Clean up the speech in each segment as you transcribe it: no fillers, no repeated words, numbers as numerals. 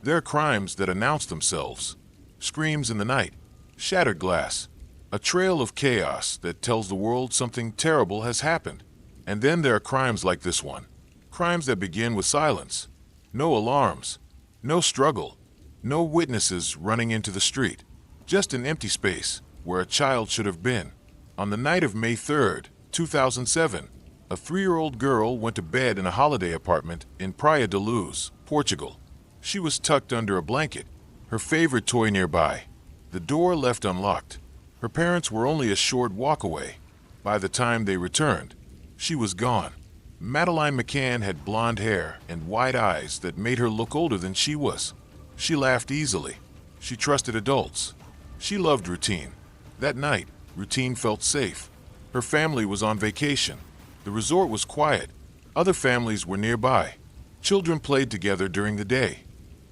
There are crimes that announce themselves. Screams in the night, shattered glass, a trail of chaos that tells the world something terrible has happened. And then there are crimes like this one. Crimes that begin with silence. No alarms, no struggle, no witnesses running into the street. Just an empty space where a child should have been. On the night of May 3rd, 2007, a 3-year-old girl went to bed in a holiday apartment in Praia da Luz, Portugal. She was tucked under a blanket, her favorite toy nearby. The door left unlocked. Her parents were only a short walk away. By the time they returned, she was gone. Madeleine McCann had blonde hair and wide eyes that made her look older than she was. She laughed easily. She trusted adults. She loved routine. That night, routine felt safe. Her family was on vacation. The resort was quiet. Other families were nearby. Children played together during the day.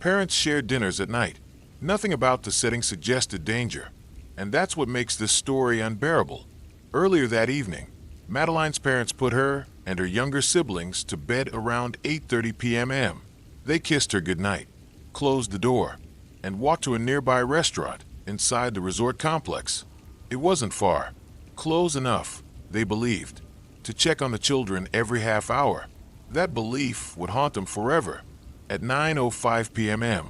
Parents shared dinners at night. Nothing about the setting suggested danger. And that's what makes this story unbearable. Earlier that evening, Madeleine's parents put her and her younger siblings to bed around 8:30 p.m. They kissed her goodnight, closed the door, and walked to a nearby restaurant inside the resort complex. It wasn't far, close enough, they believed, to check on the children every half hour. That belief would haunt them forever. At 9:05 p.m.,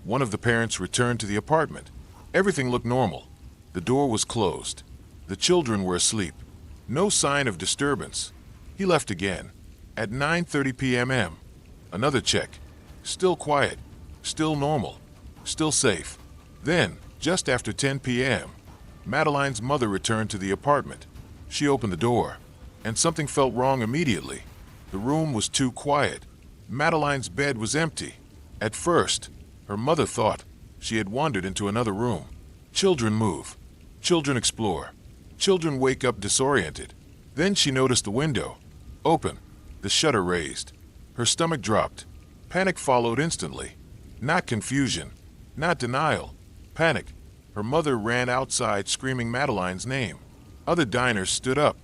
one of the parents returned to the apartment. Everything looked normal. The door was closed. The children were asleep. No sign of disturbance. He left again. At 9:30 p.m., another check. Still quiet. Still normal. Still safe. Then, just after 10 p.m., Madeleine's mother returned to the apartment. She opened the door, and something felt wrong immediately. The room was too quiet. Madeleine's bed was empty. At first, her mother thought she had wandered into another room. Children move. Children explore. Children wake up disoriented. Then she noticed the window. Open. The shutter raised. Her stomach dropped. Panic followed instantly. Not confusion. Not denial. Panic. Her mother ran outside screaming Madeleine's name. Other diners stood up.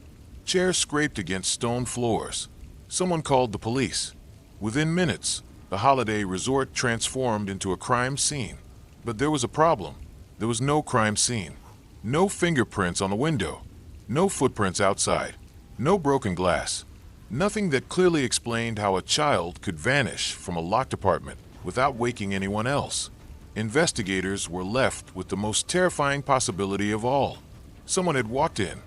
Chairs scraped against stone floors. Someone called the police. Within minutes, the holiday resort transformed into a crime scene. But there was a problem. There was no crime scene. No fingerprints on the window. No footprints outside. No broken glass. Nothing that clearly explained how a child could vanish from a locked apartment without waking anyone else. Investigators were left with the most terrifying possibility of all. Someone had walked in,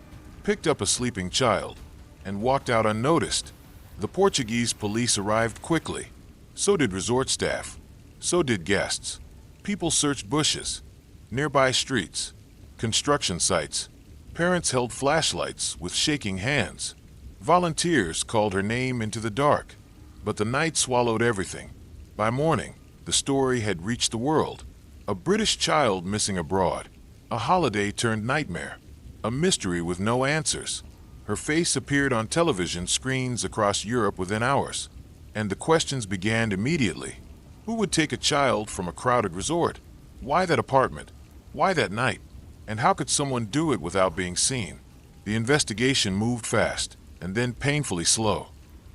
picked up a sleeping child, and walked out unnoticed. The Portuguese police arrived quickly. So did resort staff. So did guests. People searched bushes, nearby streets, construction sites. Parents held flashlights with shaking hands. Volunteers called her name into the dark. But the night swallowed everything. By morning, the story had reached the world. A British child missing abroad. A holiday turned nightmare. A mystery with no answers. Her face appeared on television screens across Europe within hours. And the questions began immediately. Who would take a child from a crowded resort? Why that apartment? Why that night? And how could someone do it without being seen? The investigation moved fast, and then painfully slow.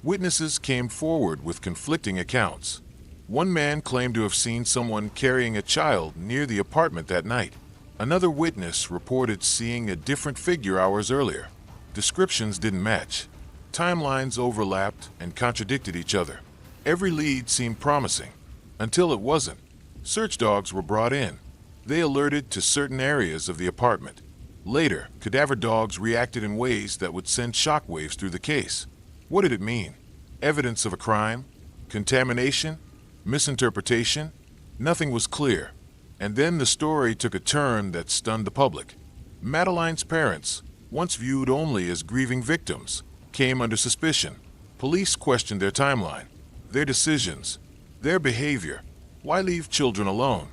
Witnesses came forward with conflicting accounts. One man claimed to have seen someone carrying a child near the apartment that night. Another witness reported seeing a different figure hours earlier. Descriptions didn't match. Timelines overlapped and contradicted each other. Every lead seemed promising, until it wasn't. Search dogs were brought in. They alerted to certain areas of the apartment. Later, cadaver dogs reacted in ways that would send shockwaves through the case. What did it mean? Evidence of a crime? Contamination? Misinterpretation? Nothing was clear. And then the story took a turn that stunned the public. Madeleine's parents, once viewed only as grieving victims, came under suspicion. Police questioned their timeline, their decisions, their behavior. Why leave children alone?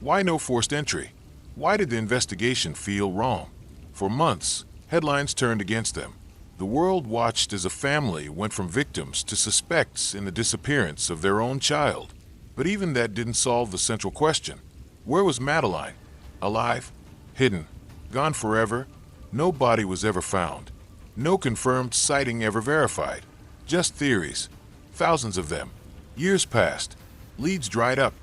Why no forced entry? Why did the investigation feel wrong? For months, headlines turned against them. The world watched as a family went from victims to suspects in the disappearance of their own child. But even that didn't solve the central question. Where was Madeleine? Alive? Hidden? Gone forever? No body was ever found. No confirmed sighting ever verified. Just theories. Thousands of them. Years passed. Leads dried up.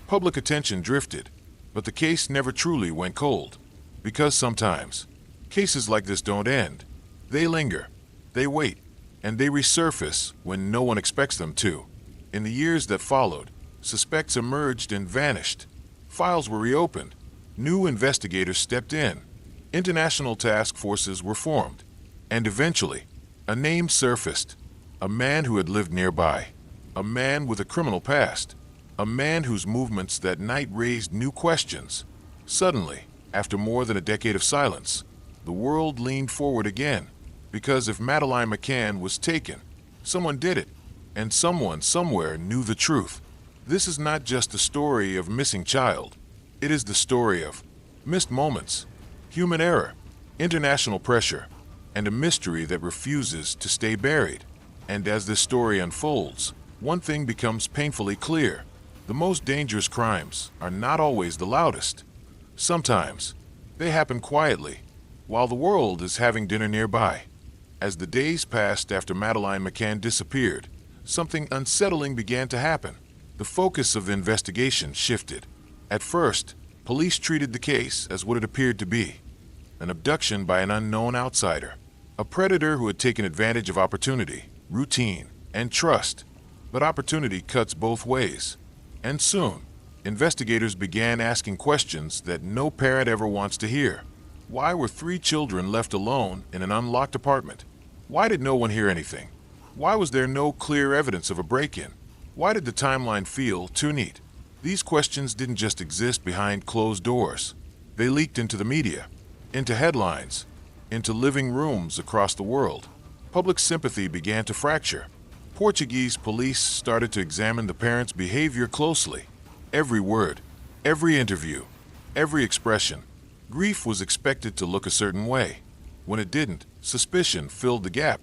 Public attention drifted, but the case never truly went cold. Because sometimes, cases like this don't end. They linger, they wait, and they resurface when no one expects them to. In the years that followed, suspects emerged and vanished. Files were reopened. New investigators stepped in. International task forces were formed. And eventually, a name surfaced. A man who had lived nearby. A man with a criminal past. A man whose movements that night raised new questions. Suddenly, after more than a decade of silence, the world leaned forward again. Because if Madeleine McCann was taken, someone did it. And someone somewhere knew the truth. This is not just the story of a missing child. It is the story of missed moments, human error, international pressure, and a mystery that refuses to stay buried. And as this story unfolds, one thing becomes painfully clear. The most dangerous crimes are not always the loudest. Sometimes, they happen quietly, while the world is having dinner nearby. As the days passed after Madeleine McCann disappeared, something unsettling began to happen. The focus of the investigation shifted. At first, police treated the case as what it appeared to be: an abduction by an unknown outsider, a predator who had taken advantage of opportunity, routine, and trust. But opportunity cuts both ways. And soon, investigators began asking questions that no parent ever wants to hear. Why were 3 children left alone in an unlocked apartment? Why did no one hear anything? Why was there no clear evidence of a break-in? Why did the timeline feel too neat? These questions didn't just exist behind closed doors. They leaked into the media, into headlines, into living rooms across the world. Public sympathy began to fracture. Portuguese police started to examine the parents' behavior closely. Every word, every interview, every expression. Grief was expected to look a certain way. When it didn't, suspicion filled the gap.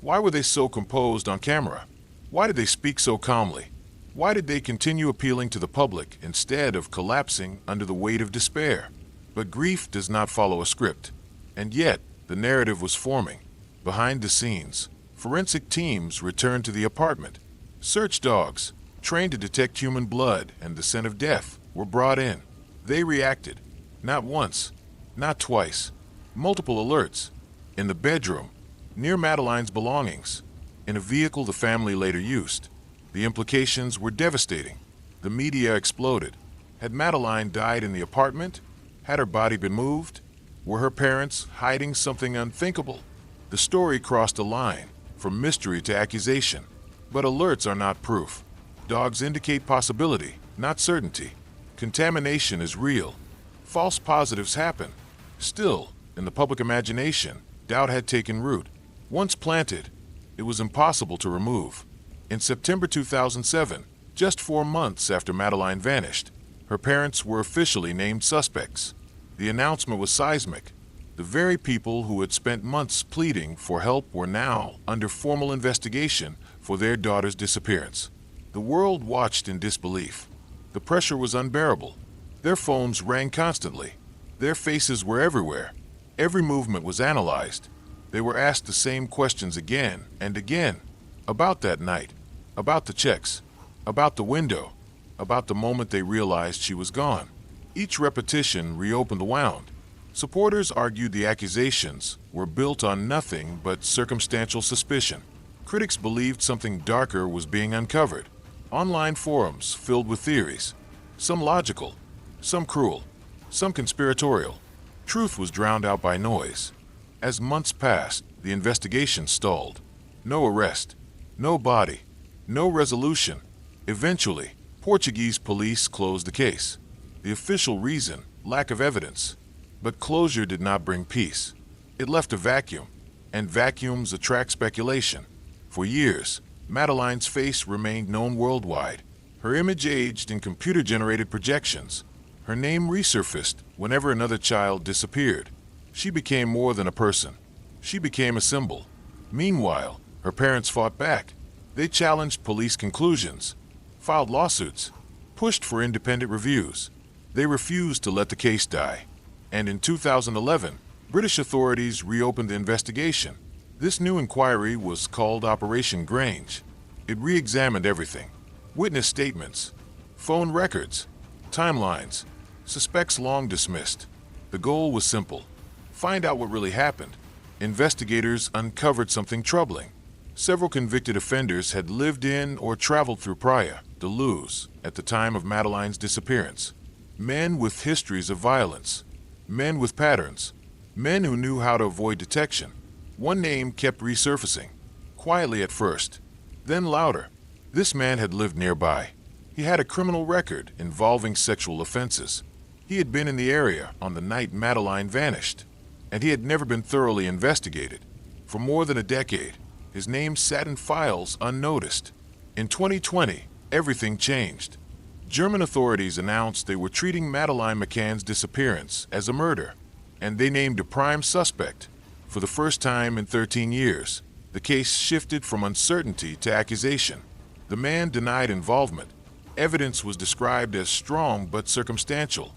Why were they so composed on camera? Why did they speak so calmly? Why did they continue appealing to the public instead of collapsing under the weight of despair? But grief does not follow a script. And yet, the narrative was forming. Behind the scenes, forensic teams returned to the apartment. Search dogs, trained to detect human blood and the scent of death, were brought in. They reacted. Not once, not twice. Multiple alerts. In the bedroom, near Madeleine's belongings. In a vehicle the family later used. The implications were devastating. The media exploded. Had Madeleine died in the apartment? Had her body been moved? Were her parents hiding something unthinkable? The story crossed a line, from mystery to accusation. But alerts are not proof. Dogs indicate possibility, not certainty. Contamination is real. False positives happen. Still, in the public imagination, doubt had taken root. Once planted, it was impossible to remove. In September 2007, just 4 months after Madeleine vanished, her parents were officially named suspects. The announcement was seismic. The very people who had spent months pleading for help were now under formal investigation for their daughter's disappearance. The world watched in disbelief. The pressure was unbearable. Their phones rang constantly. Their faces were everywhere. Every movement was analyzed. They were asked the same questions again and again. About that night, about the checks, about the window, about the moment they realized she was gone. Each repetition reopened the wound. Supporters argued the accusations were built on nothing but circumstantial suspicion. Critics believed something darker was being uncovered. Online forums filled with theories, some logical, some cruel, some conspiratorial. Truth was drowned out by noise. As months passed, the investigation stalled. No arrest, no body, no resolution. Eventually, Portuguese police closed the case. The official reason, lack of evidence. But closure did not bring peace. It left a vacuum, and vacuums attract speculation. For years, Madeleine's face remained known worldwide. Her image aged in computer-generated projections. Her name resurfaced whenever another child disappeared. She became more than a person. She became a symbol. Meanwhile, her parents fought back. They challenged police conclusions, filed lawsuits, pushed for independent reviews. They refused to let the case die. And in 2011, British authorities reopened the investigation. This new inquiry was called Operation Grange. It re-examined everything. Witness statements, phone records, Timelines. Suspects long dismissed. The goal was simple. Find out what really happened. Investigators uncovered something troubling. Several convicted offenders had lived in or traveled through Praia, Luz, at the time of Madeleine's disappearance. Men with histories of violence. Men with patterns. Men who knew how to avoid detection. One name kept resurfacing. Quietly at first, then louder. This man had lived nearby. He had a criminal record involving sexual offenses. He had been in the area on the night Madeleine vanished, and he had never been thoroughly investigated. For more than a decade, his name sat in files unnoticed. In 2020, everything changed. German authorities announced they were treating Madeleine McCann's disappearance as a murder, and they named a prime suspect. For the first time in 13 years, the case shifted from uncertainty to accusation. The man denied involvement. Evidence was described as strong but circumstantial.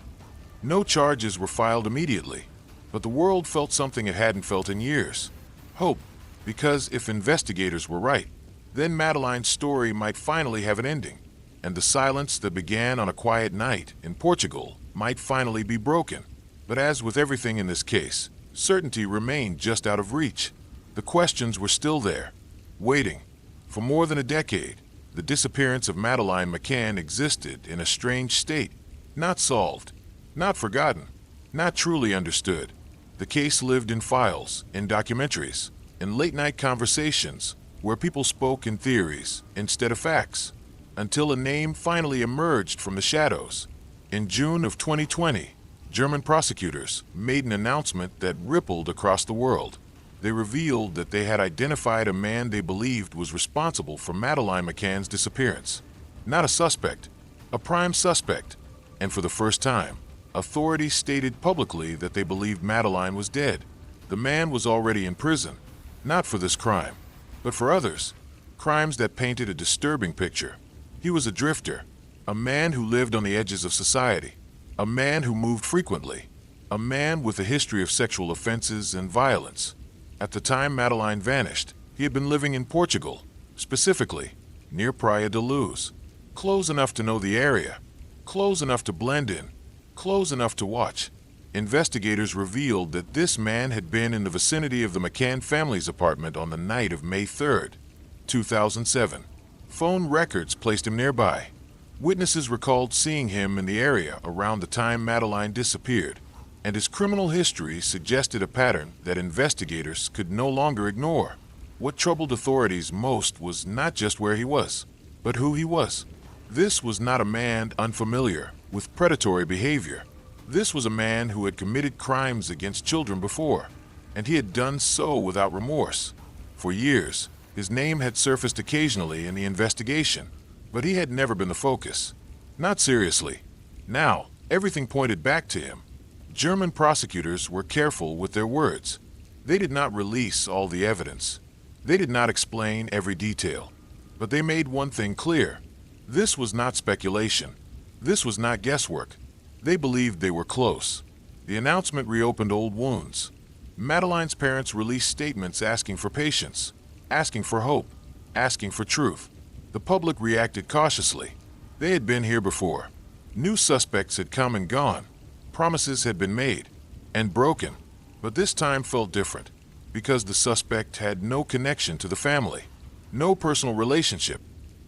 No charges were filed immediately, but the world felt something it hadn't felt in years. Hope, because if investigators were right, then Madeleine's story might finally have an ending, and the silence that began on a quiet night in Portugal might finally be broken. But as with everything in this case, certainty remained just out of reach. The questions were still there, waiting. For more than a decade, the disappearance of Madeleine McCann existed in a strange state, not solved, not forgotten, not truly understood. The case lived in files, in documentaries, in late-night conversations, where people spoke in theories instead of facts, until a name finally emerged from the shadows. In June of 2020, German prosecutors made an announcement that rippled across the world. They revealed that they had identified a man they believed was responsible for Madeleine McCann's disappearance. Not a suspect, a prime suspect. And for the first time, authorities stated publicly that they believed Madeleine was dead. The man was already in prison, not for this crime, but for others, crimes that painted a disturbing picture. He was a drifter, a man who lived on the edges of society, a man who moved frequently, a man with a history of sexual offenses and violence. At the time Madeleine vanished, he had been living in Portugal, specifically near Praia de Luz, close enough to know the area, close enough to blend in, close enough to watch. Investigators revealed that this man had been in the vicinity of the McCann family's apartment on the night of May 3rd, 2007. Phone records placed him nearby. Witnesses recalled seeing him in the area around the time Madeleine disappeared, and his criminal history suggested a pattern that investigators could no longer ignore. What troubled authorities most was not just where he was, but who he was. This was not a man unfamiliar with predatory behavior. This was a man who had committed crimes against children before, and he had done so without remorse. For years, his name had surfaced occasionally in the investigation, but he had never been the focus. Not seriously. Now, everything pointed back to him. German prosecutors were careful with their words. They did not release all the evidence. They did not explain every detail. But they made one thing clear. This was not speculation. This was not guesswork. They believed they were close. The announcement reopened old wounds. Madeleine's parents released statements asking for patience, asking for hope, asking for truth. The public reacted cautiously. They had been here before. New suspects had come and gone. Promises had been made and broken, but this time felt different because the suspect had no connection to the family, no personal relationship,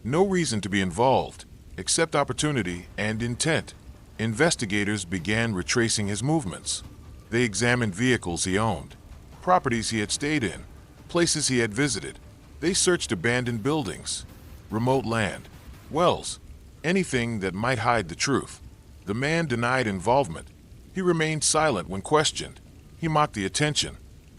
no reason to be involved except opportunity and intent. Investigators began retracing his movements. They examined vehicles he owned, properties he had stayed in, places he had visited. They searched abandoned buildings, remote land, wells, anything that might hide the truth. The man denied involvement. He remained silent when questioned. He mocked the attention.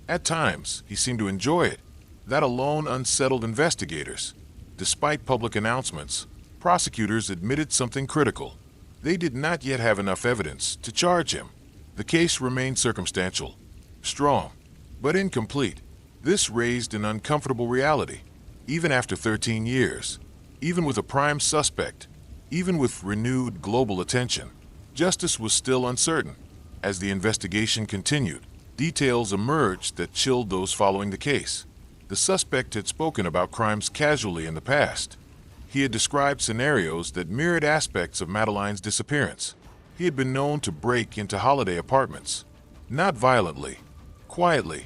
At times, he seemed to enjoy it. That alone unsettled investigators. Despite public announcements, prosecutors admitted something critical. They did not yet have enough evidence to charge him. The case remained circumstantial, strong, but incomplete. This raised an uncomfortable reality. Even after 13 years, even with a prime suspect, even with renewed global attention, justice was still uncertain. As the investigation continued, details emerged that chilled those following the case. The suspect had spoken about crimes casually in the past. He had described scenarios that mirrored aspects of Madeleine's disappearance. He had been known to break into holiday apartments, not violently, quietly,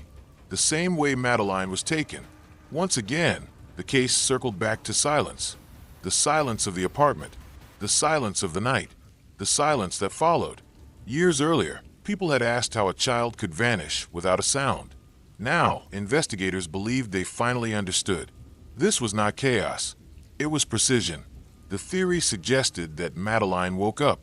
the same way Madeleine was taken. Once again, the case circled back to silence. The silence of the apartment, the silence of the night, the silence that followed. Years earlier, people had asked how a child could vanish without a sound. Now, investigators believed they finally understood. This was not chaos. It was precision. The theory suggested that Madeleine woke up,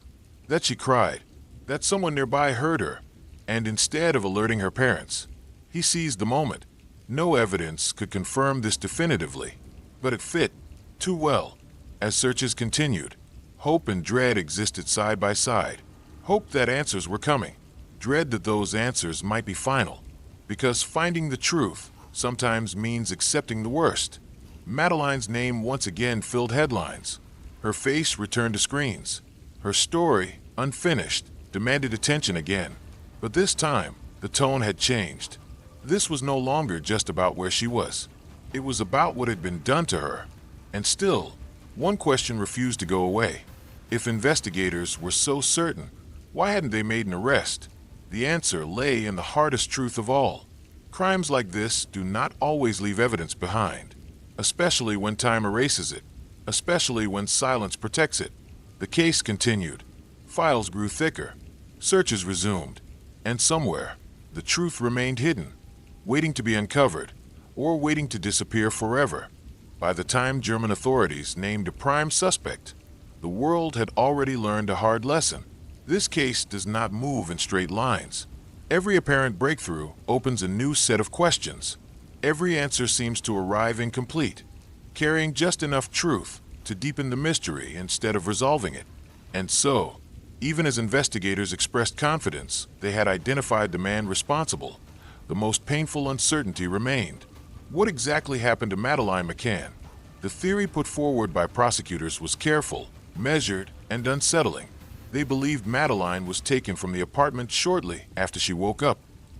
that she cried, that someone nearby heard her, and instead of alerting her parents, he seized the moment. No evidence could confirm this definitively, but it fit too well. As searches continued, hope and dread existed side by side. Hope that answers were coming, dread that those answers might be final, because finding the truth sometimes means accepting the worst. Madeleine's name once again filled headlines. Her face returned to screens. Her story, unfinished, demanded attention again. But this time, the tone had changed. This was no longer just about where she was. It was about what had been done to her. And still, one question refused to go away. If investigators were so certain, why hadn't they made an arrest? The answer lay in the hardest truth of all. Crimes like this do not always leave evidence behind, especially when time erases it, especially when silence protects it. The case continued. Files grew thicker. Searches resumed. And somewhere, the truth remained hidden, waiting to be uncovered, or waiting to disappear forever. By the time German authorities named a prime suspect, the world had already learned a hard lesson. This case does not move in straight lines. Every apparent breakthrough opens a new set of questions. Every answer seems to arrive incomplete, carrying just enough truth to deepen the mystery instead of resolving it. And so, even as investigators expressed confidence they had identified the man responsible, the most painful uncertainty remained. What exactly happened to Madeleine McCann? The theory put forward by prosecutors was careful, measured, and unsettling. They believed Madeleine was taken from the apartment shortly after she woke up,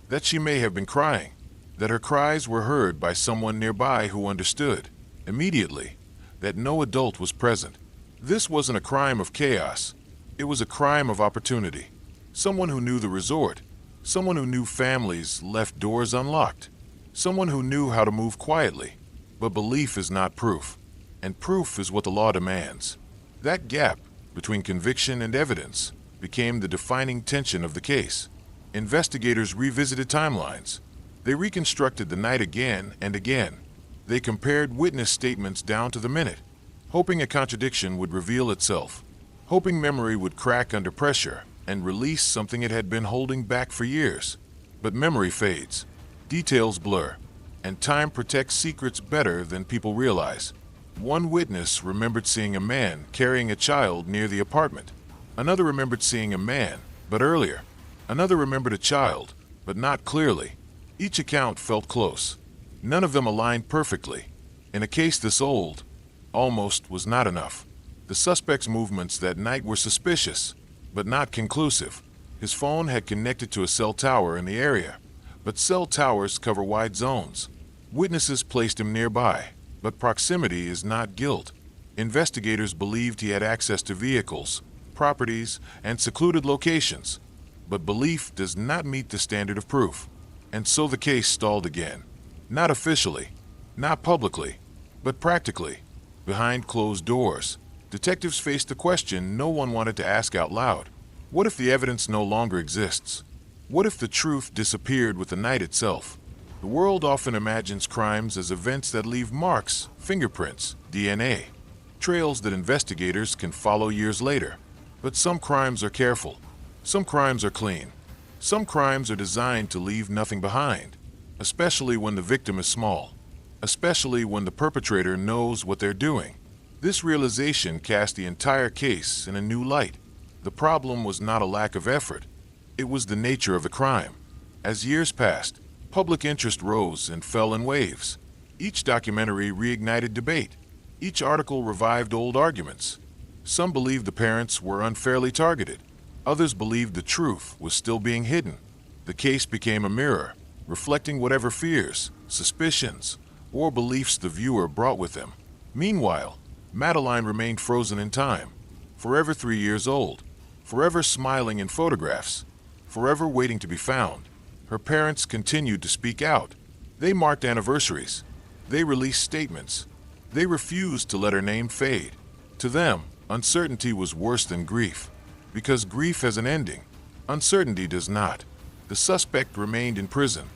that she may have been crying, that her cries were heard by someone nearby who understood immediately that no adult was present. This wasn't a crime of chaos. It was a crime of opportunity. Someone who knew the resort, someone who knew families left doors unlocked, someone who knew how to move quietly. But belief is not proof, and proof is what the law demands. That gap between conviction and evidence became the defining tension of the case. Investigators revisited timelines. They reconstructed the night again and again. They compared witness statements down to the minute, hoping a contradiction would reveal itself, hoping memory would crack under pressure and release something it had been holding back for years. But memory fades, details blur, and time protects secrets better than people realize. One witness remembered seeing a man carrying a child near the apartment. Another remembered seeing a man, but earlier. Another remembered a child, but not clearly. Each account felt close. None of them aligned perfectly. In a case this old, almost was not enough. The suspect's movements that night were suspicious, but not conclusive. His phone had connected to a cell tower in the area, but cell towers cover wide zones. Witnesses placed him nearby, but proximity is not guilt. Investigators believed he had access to vehicles, properties, and secluded locations. But belief does not meet the standard of proof. And so the case stalled again. Not officially, not publicly, but practically. Behind closed doors, detectives faced the question no one wanted to ask out loud. What if the evidence no longer exists? What if the truth disappeared with the night itself? The world often imagines crimes as events that leave marks, fingerprints, DNA, trails that investigators can follow years later. But some crimes are careful. Some crimes are clean. Some crimes are designed to leave nothing behind, especially when the victim is small, especially when the perpetrator knows what they're doing. This realization cast the entire case in a new light. The problem was not a lack of effort. It was the nature of the crime. As years passed, public interest rose and fell in waves. Each documentary reignited debate. Each article revived old arguments. Some believed the parents were unfairly targeted. Others believed the truth was still being hidden. The case became a mirror, reflecting whatever fears, suspicions, or beliefs the viewer brought with him. Meanwhile, Madeleine remained frozen in time, forever 3 years old, forever smiling in photographs, forever waiting to be found. Her parents continued to speak out. They marked anniversaries. They released statements. They refused to let her name fade. To them, uncertainty was worse than grief, because grief has an ending. Uncertainty does not. The suspect remained in prison.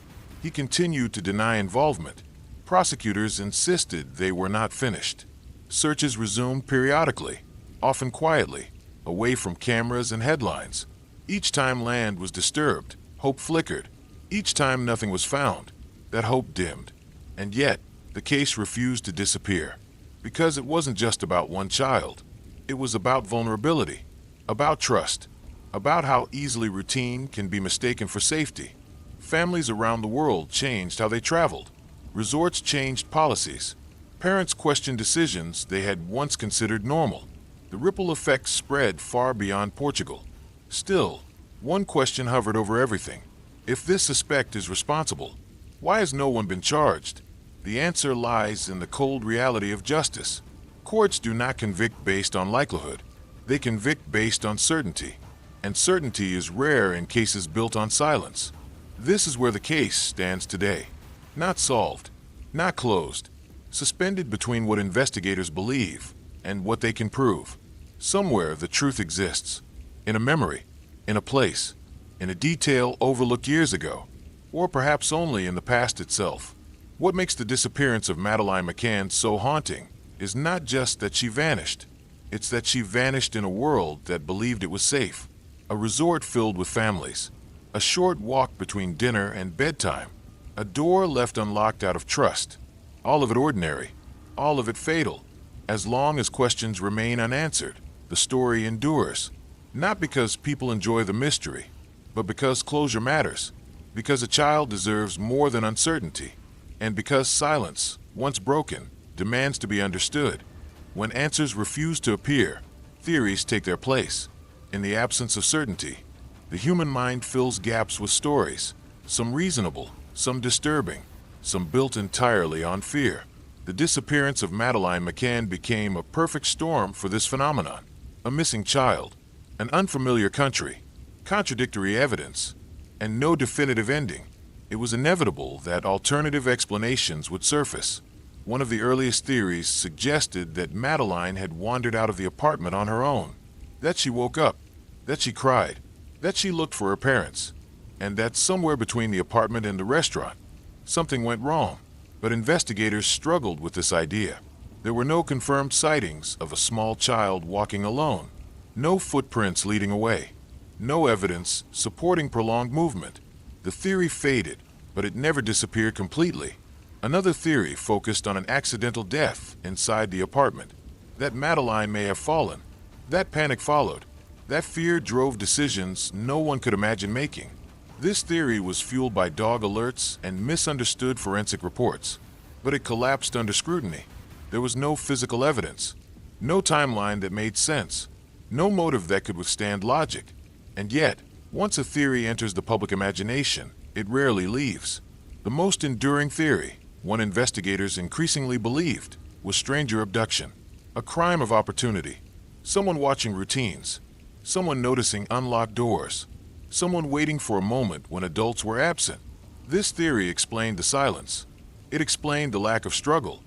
He continued to deny involvement. Prosecutors insisted they were not finished. Searches resumed periodically, often quietly, away from cameras and headlines. Each time land was disturbed, hope flickered. Each time nothing was found, that hope dimmed. And yet, the case refused to disappear, because it wasn't just about one child. It was about vulnerability, about trust, about how easily routine can be mistaken for safety. Families around the world changed how they traveled. Resorts changed policies. Parents questioned decisions they had once considered normal. The ripple effects spread far beyond Portugal. Still, one question hovered over everything. If this suspect is responsible, why has no one been charged? The answer lies in the cold reality of justice. Courts do not convict based on likelihood. They convict based on certainty. And certainty is rare in cases built on silence. This is where the case stands today. Not solved, not closed, suspended between what investigators believe and what they can prove. Somewhere the truth exists, in a memory, in a place, in a detail overlooked years ago, or perhaps only in the past itself. What makes the disappearance of Madeleine McCann so haunting is not just that she vanished. It's that she vanished in a world that believed it was safe. A resort filled with families. A short walk between dinner and bedtime. A door left unlocked out of trust. All of it ordinary. All of it fatal. As long as questions remain unanswered, the story endures. Not because people enjoy the mystery, but because closure matters. Because a child deserves more than uncertainty. And because silence, once broken, demands to be understood. When answers refuse to appear, theories take their place. In the absence of certainty, the human mind fills gaps with stories, some reasonable, some disturbing, some built entirely on fear. The disappearance of Madeleine McCann became a perfect storm for this phenomenon. A missing child, an unfamiliar country, contradictory evidence, and no definitive ending. It was inevitable that alternative explanations would surface. One of the earliest theories suggested that Madeleine had wandered out of the apartment on her own, that she woke up, that she cried, that she looked for her parents, and that somewhere between the apartment and the restaurant, something went wrong. But investigators struggled with this idea. There were no confirmed sightings of a small child walking alone, no footprints leading away, no evidence supporting prolonged movement. The theory faded, but it never disappeared completely. Another theory focused on an accidental death inside the apartment, that Madeleine may have fallen. That panic followed. That fear drove decisions no one could imagine making. This theory was fueled by dog alerts and misunderstood forensic reports, but it collapsed under scrutiny. There was no physical evidence, no timeline that made sense, no motive that could withstand logic. And yet, once a theory enters the public imagination, it rarely leaves. The most enduring theory, one investigators increasingly believed, was stranger abduction, a crime of opportunity. Someone watching routines, someone noticing unlocked doors, someone waiting for a moment when adults were absent. This theory explained the silence. It explained the lack of struggle,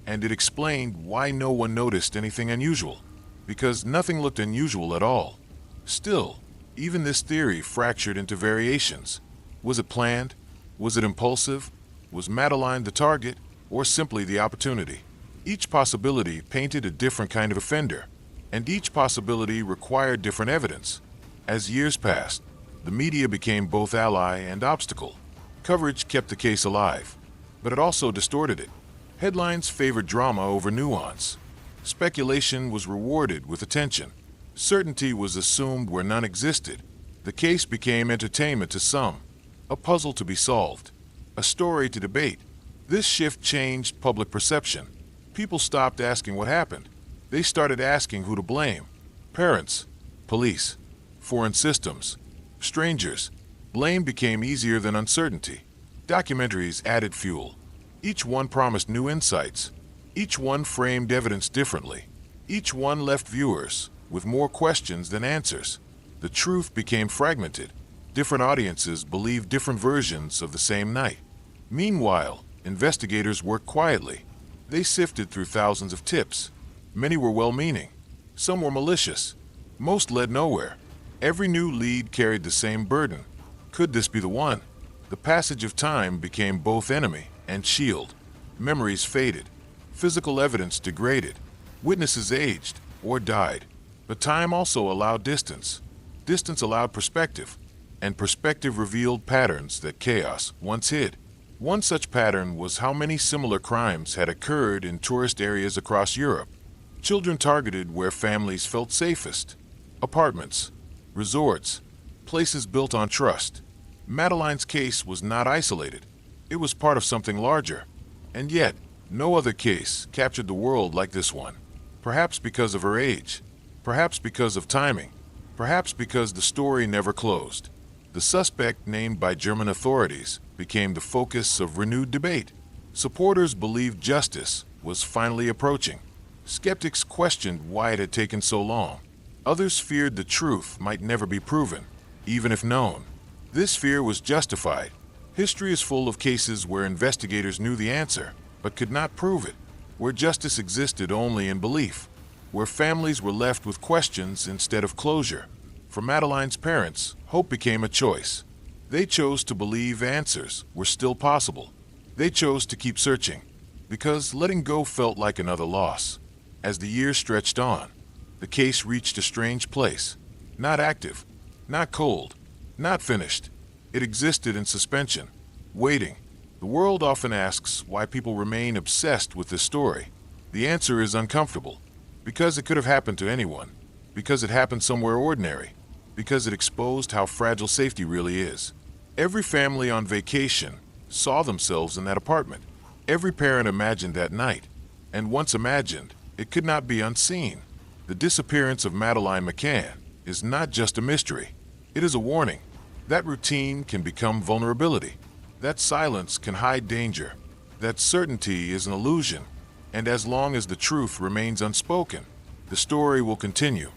and it explained why no one noticed anything unusual, because nothing looked unusual at all. Still, even this theory fractured into variations. Was it planned? Was it impulsive? Was Madeleine the target, or simply the opportunity? Each possibility painted a different kind of offender, and each possibility required different evidence. As years passed, the media became both ally and obstacle. Coverage kept the case alive, but it also distorted it. Headlines favored drama over nuance. Speculation was rewarded with attention. Certainty was assumed where none existed. The case became entertainment to some, a puzzle to be solved, a story to debate. This shift changed public perception. People stopped asking what happened. They started asking who to blame. Parents, police, foreign systems, strangers. Blame became easier than uncertainty. Documentaries added fuel. Each one promised new insights. Each one framed evidence differently. Each one left viewers with more questions than answers. The truth became fragmented. Different audiences believed different versions of the same night. Meanwhile, investigators worked quietly. They sifted through thousands of tips. Many were well-meaning. Some were malicious. Most led nowhere. Every new lead carried the same burden. Could this be the one? The passage of time became both enemy and shield. Memories faded. Physical evidence degraded. Witnesses aged or died. But time also allowed distance. Distance allowed perspective. And perspective revealed patterns that chaos once hid. One such pattern was how many similar crimes had occurred in tourist areas across Europe. Children targeted where families felt safest. Apartments, resorts, places built on trust. Madeleine's case was not isolated. It was part of something larger. And yet, no other case captured the world like this one. Perhaps because of her age. Perhaps because of timing. Perhaps because the story never closed. The suspect, named by German authorities, became the focus of renewed debate. Supporters believed justice was finally approaching. Skeptics questioned why it had taken so long. Others feared the truth might never be proven, even if known. This fear was justified. History is full of cases where investigators knew the answer, but could not prove it, where justice existed only in belief, where families were left with questions instead of closure. For Madeleine's parents, hope became a choice. They chose to believe answers were still possible. They chose to keep searching, because letting go felt like another loss. As the years stretched on, the case reached a strange place. Not active, not cold, not finished. It existed in suspension, waiting. The world often asks why people remain obsessed with this story. The answer is uncomfortable. Because it could have happened to anyone. Because it happened somewhere ordinary. Because it exposed how fragile safety really is. Every family on vacation saw themselves in that apartment. Every parent imagined that night. And once imagined, it could not be unseen. The disappearance of Madeleine McCann is not just a mystery. It is a warning. That routine can become vulnerability. That silence can hide danger. That certainty is an illusion. And as long as the truth remains unspoken, the story will continue.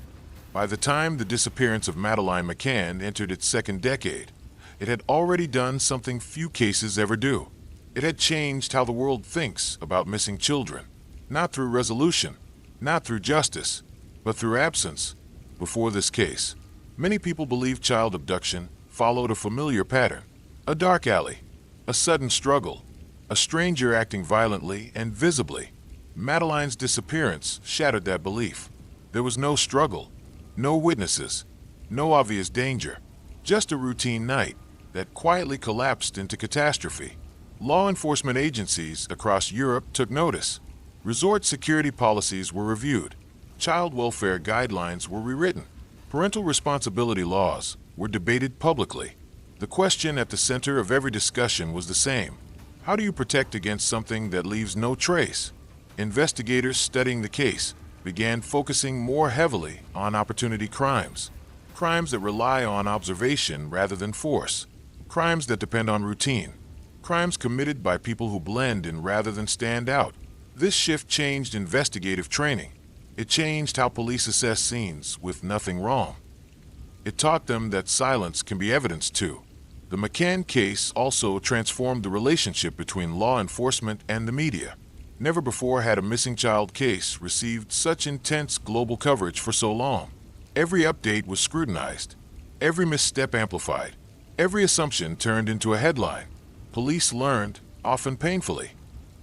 By the time the disappearance of Madeleine McCann entered its second decade, it had already done something few cases ever do. It had changed how the world thinks about missing children. Not through resolution, not through justice, but through absence. Before this case, many people believed child abduction followed a familiar pattern. A dark alley, a sudden struggle, a stranger acting violently and visibly. Madeleine's disappearance shattered that belief. There was no struggle, no witnesses, no obvious danger, just a routine night that quietly collapsed into catastrophe. Law enforcement agencies across Europe took notice. Resort security policies were reviewed. Child welfare guidelines were rewritten. Parental responsibility laws were debated publicly. The question at the center of every discussion was the same. How do you protect against something that leaves no trace? Investigators studying the case began focusing more heavily on opportunity crimes. Crimes that rely on observation rather than force. Crimes that depend on routine. Crimes committed by people who blend in rather than stand out. This shift changed investigative training. It changed how police assess scenes with nothing wrong. It taught them that silence can be evidence too. The McCann case also transformed the relationship between law enforcement and the media. Never before had a missing child case received such intense global coverage for so long. Every update was scrutinized. Every misstep amplified. Every assumption turned into a headline. Police learned, often painfully,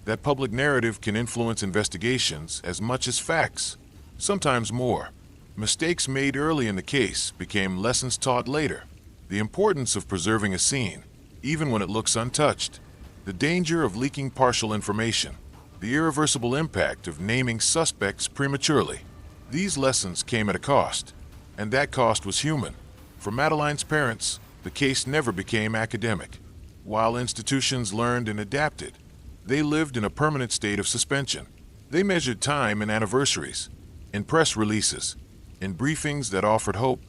that public narrative can influence investigations as much as facts, sometimes more. Mistakes made early in the case became lessons taught later. The importance of preserving a scene, even when it looks untouched. The danger of leaking partial information. The irreversible impact of naming suspects prematurely. These lessons came at a cost, and that cost was human. For Madeleine's parents, the case never became academic. While institutions learned and adapted, they lived in a permanent state of suspension. They measured time in anniversaries, in press releases, in briefings that offered hope,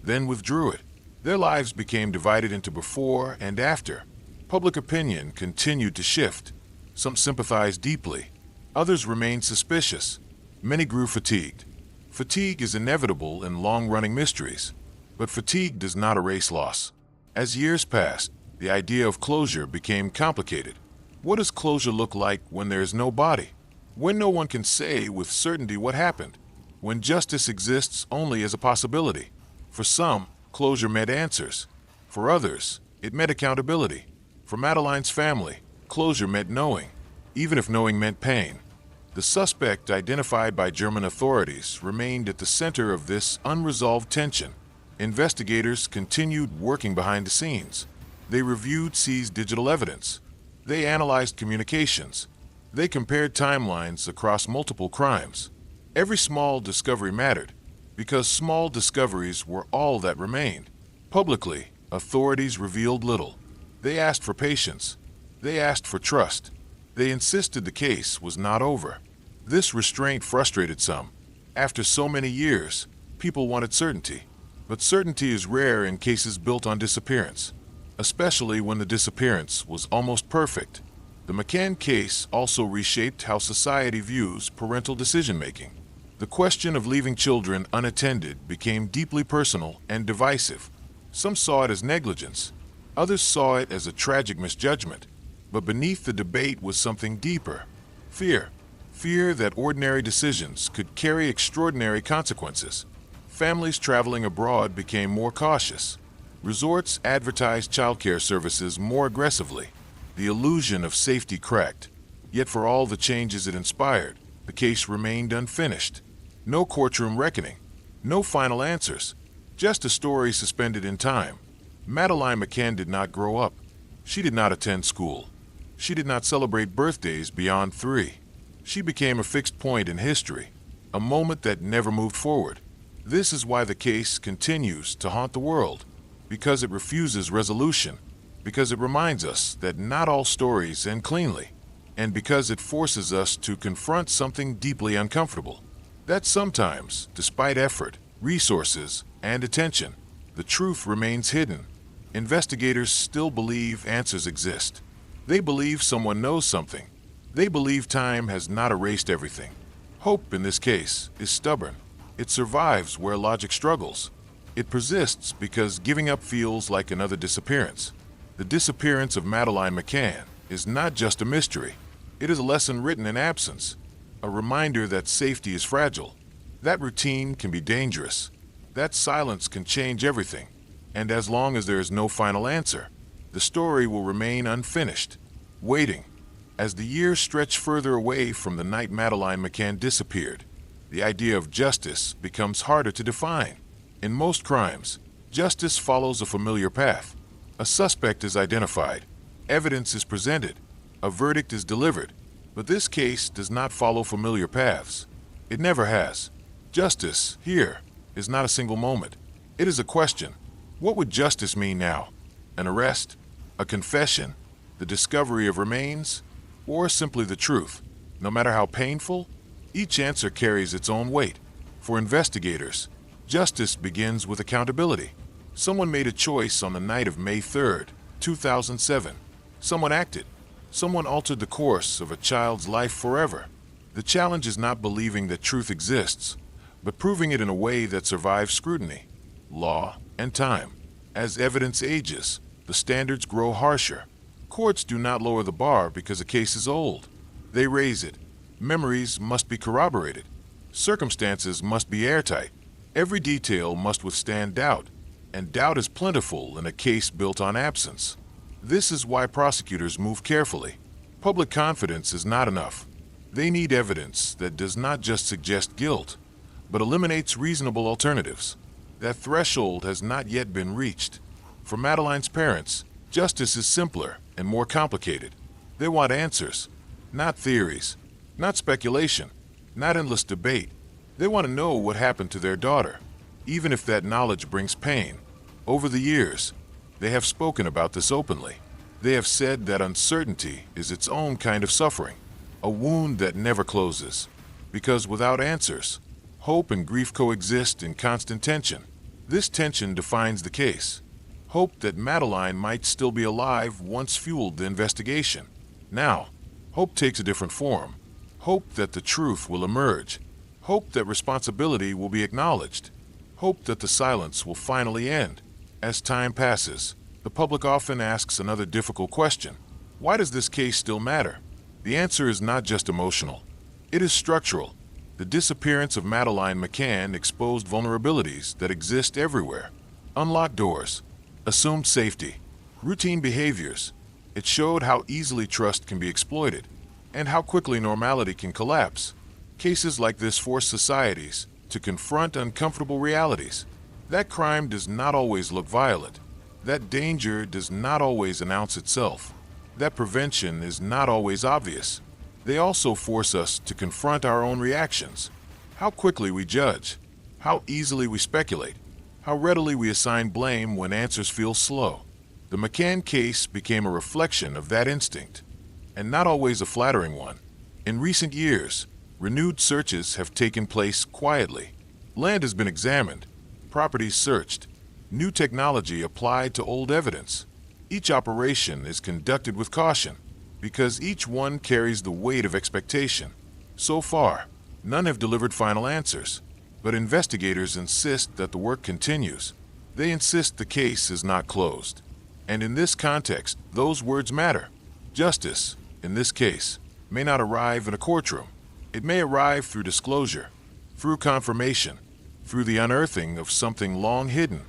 then withdrew it. Their lives became divided into before and after. Public opinion continued to shift. Some sympathized deeply. Others remained suspicious. Many grew fatigued. Fatigue is inevitable in long-running mysteries, but fatigue does not erase loss. As years passed, the idea of closure became complicated. What does closure look like when there is no body? When no one can say with certainty what happened? When justice exists only as a possibility? For some, closure meant answers. For others, it meant accountability. For Madeleine's family, closure meant knowing, even if knowing meant pain. The suspect identified by German authorities remained at the center of this unresolved tension. Investigators continued working behind the scenes. They reviewed seized digital evidence. They analyzed communications. They compared timelines across multiple crimes. Every small discovery mattered, because small discoveries were all that remained. Publicly, authorities revealed little. They asked for patience. They asked for trust. They insisted the case was not over. This restraint frustrated some. After so many years, people wanted certainty. But certainty is rare in cases built on disappearance, especially when the disappearance was almost perfect. The McCann case also reshaped how society views parental decision-making. The question of leaving children unattended became deeply personal and divisive. Some saw it as negligence. Others saw it as a tragic misjudgment. But beneath the debate was something deeper. Fear. Fear that ordinary decisions could carry extraordinary consequences. Families traveling abroad became more cautious. Resorts advertised childcare services more aggressively. The illusion of safety cracked. Yet for all the changes it inspired, the case remained unfinished. No courtroom reckoning. No final answers. Just a story suspended in time. Madeleine McCann did not grow up. She did not attend school. She did not celebrate birthdays beyond 3. She became a fixed point in history, a moment that never moved forward. This is why the case continues to haunt the world, because it refuses resolution, because it reminds us that not all stories end cleanly, and because it forces us to confront something deeply uncomfortable. That sometimes, despite effort, resources, and attention, the truth remains hidden. Investigators still believe answers exist. They believe someone knows something. They believe time has not erased everything. Hope, in this case, is stubborn. It survives where logic struggles. It persists because giving up feels like another disappearance. The disappearance of Madeleine McCann is not just a mystery. It is a lesson written in absence, a reminder that safety is fragile, that routine can be dangerous, that silence can change everything. And as long as there is no final answer, the story will remain unfinished, waiting. As the years stretch further away from the night Madeleine McCann disappeared, the idea of justice becomes harder to define. In most crimes, justice follows a familiar path. A suspect is identified, evidence is presented, a verdict is delivered. But this case does not follow familiar paths. It never has. Justice, here, is not a single moment. It is a question. What would justice mean now? An arrest? A confession? The discovery of remains? Or simply the truth? No matter how painful, each answer carries its own weight. For investigators, justice begins with accountability. Someone made a choice on the night of May 3rd, 2007. Someone acted. Someone altered the course of a child's life forever. The challenge is not believing that truth exists, but proving it in a way that survives scrutiny, law, and time. As evidence ages, the standards grow harsher. Courts do not lower the bar because a case is old. They raise it. Memories must be corroborated. Circumstances must be airtight. Every detail must withstand doubt, and doubt is plentiful in a case built on absence. This is why prosecutors move carefully. Public confidence is not enough. They need evidence that does not just suggest guilt, but eliminates reasonable alternatives. That threshold has not yet been reached. For Madeleine's parents, justice is simpler and more complicated. They want answers, not theories, not speculation, not endless debate. They want to know what happened to their daughter, even if that knowledge brings pain. Over the years, they have spoken about this openly. They have said that uncertainty is its own kind of suffering, a wound that never closes. Because without answers, hope and grief coexist in constant tension. This tension defines the case. Hope that Madeleine might still be alive once fueled the investigation. Now, hope takes a different form. Hope that the truth will emerge. Hope that responsibility will be acknowledged. Hope that the silence will finally end. As time passes, the public often asks another difficult question. Why does this case still matter? The answer is not just emotional. It is structural. The disappearance of Madeleine McCann exposed vulnerabilities that exist everywhere. Unlocked doors, assumed safety, routine behaviors. It showed how easily trust can be exploited and how quickly normality can collapse. Cases like this force societies to confront uncomfortable realities. That crime does not always look violent. That danger does not always announce itself. That prevention is not always obvious. They also force us to confront our own reactions. How quickly we judge, how easily we speculate, how readily we assign blame when answers feel slow. The McCann case became a reflection of that instinct, and not always a flattering one. In recent years, renewed searches have taken place quietly. Land has been examined, properties searched, new technology applied to old evidence. Each operation is conducted with caution, because each one carries the weight of expectation. So far, none have delivered final answers, but investigators insist that the work continues. They insist the case is not closed. And in this context, those words matter. Justice, in this case, may not arrive in a courtroom. It may arrive through disclosure, through confirmation, through the unearthing of something long hidden.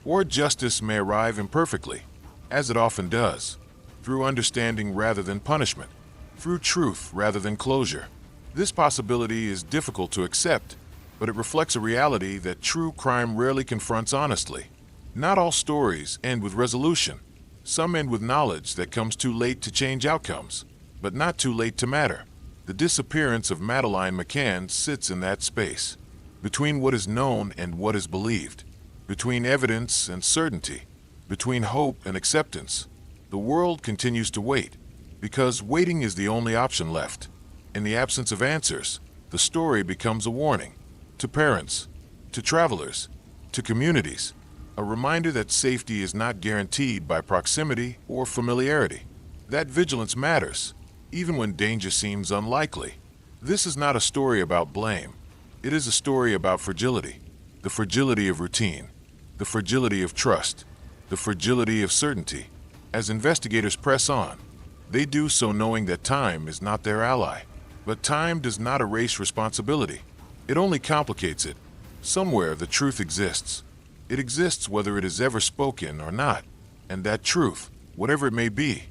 Or justice may arrive imperfectly, as it often does, through understanding rather than punishment, through truth rather than closure. This possibility is difficult to accept, but it reflects a reality that true crime rarely confronts honestly. Not all stories end with resolution. Some end with knowledge that comes too late to change outcomes, but not too late to matter. The disappearance of Madeleine McCann sits in that space, between what is known and what is believed, between evidence and certainty, between hope and acceptance. The world continues to wait, because waiting is the only option left. In the absence of answers, the story becomes a warning. To parents, to travelers, to communities, a reminder that safety is not guaranteed by proximity or familiarity. That vigilance matters, even when danger seems unlikely. This is not a story about blame. It is a story about fragility. The fragility of routine, the fragility of trust, the fragility of certainty. As investigators press on, they do so knowing that time is not their ally. But time does not erase responsibility. It only complicates it. Somewhere the truth exists. It exists whether it is ever spoken or not. And that truth, whatever it may be,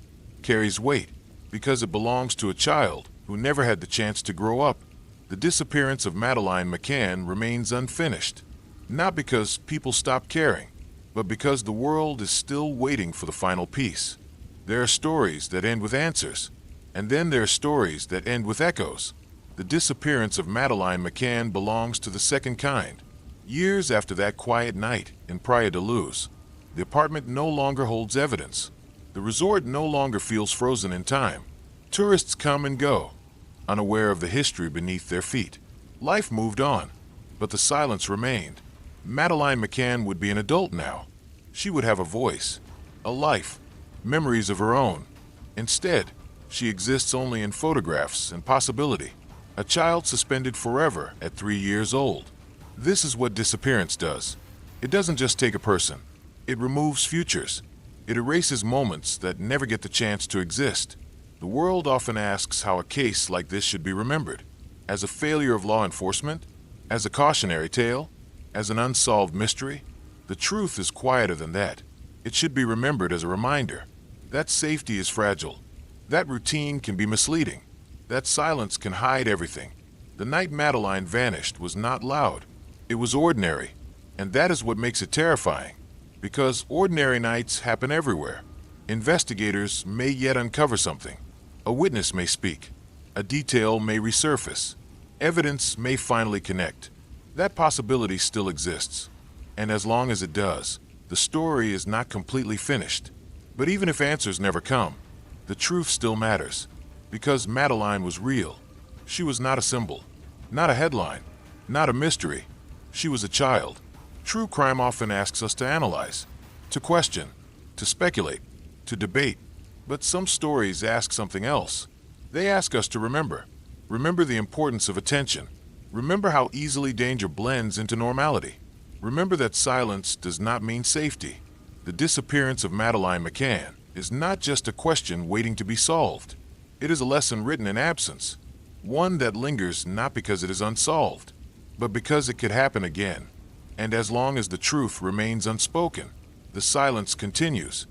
carries weight because it belongs to a child who never had the chance to grow up. The disappearance of Madeleine McCann remains unfinished, not because people stopped caring, but because the world is still waiting for the final piece. There are stories that end with answers, and then there are stories that end with echoes. The disappearance of Madeleine McCann belongs to the second kind. Years after that quiet night in Praia de Luz, the apartment no longer holds evidence. The resort no longer feels frozen in time. Tourists come and go, unaware of the history beneath their feet. Life moved on, but the silence remained. Madeleine McCann would be an adult now. She would have a voice, a life, memories of her own. Instead, she exists only in photographs and possibility. A child suspended forever at 3 years old. This is what disappearance does. It doesn't just take a person. It removes futures. It erases moments that never get the chance to exist. The world often asks how a case like this should be remembered. As a failure of law enforcement? As a cautionary tale? As an unsolved mystery? The truth is quieter than that. It should be remembered as a reminder. That safety is fragile. That routine can be misleading. That silence can hide everything. The night Madeleine vanished was not loud. It was ordinary. And that is what makes it terrifying. Because ordinary nights happen everywhere. Investigators may yet uncover something. A witness may speak. A detail may resurface. Evidence may finally connect. That possibility still exists. And as long as it does, the story is not completely finished. But even if answers never come, the truth still matters. Because Madeleine was real. She was not a symbol, not a headline, not a mystery. She was a child. True crime often asks us to analyze, to question, to speculate, to debate. But some stories ask something else. They ask us to remember. Remember the importance of attention. Remember how easily danger blends into normality. Remember that silence does not mean safety. The disappearance of Madeleine McCann is not just a question waiting to be solved. It is a lesson written in absence, one that lingers not because it is unsolved, but because it could happen again. And as long as the truth remains unspoken, the silence continues,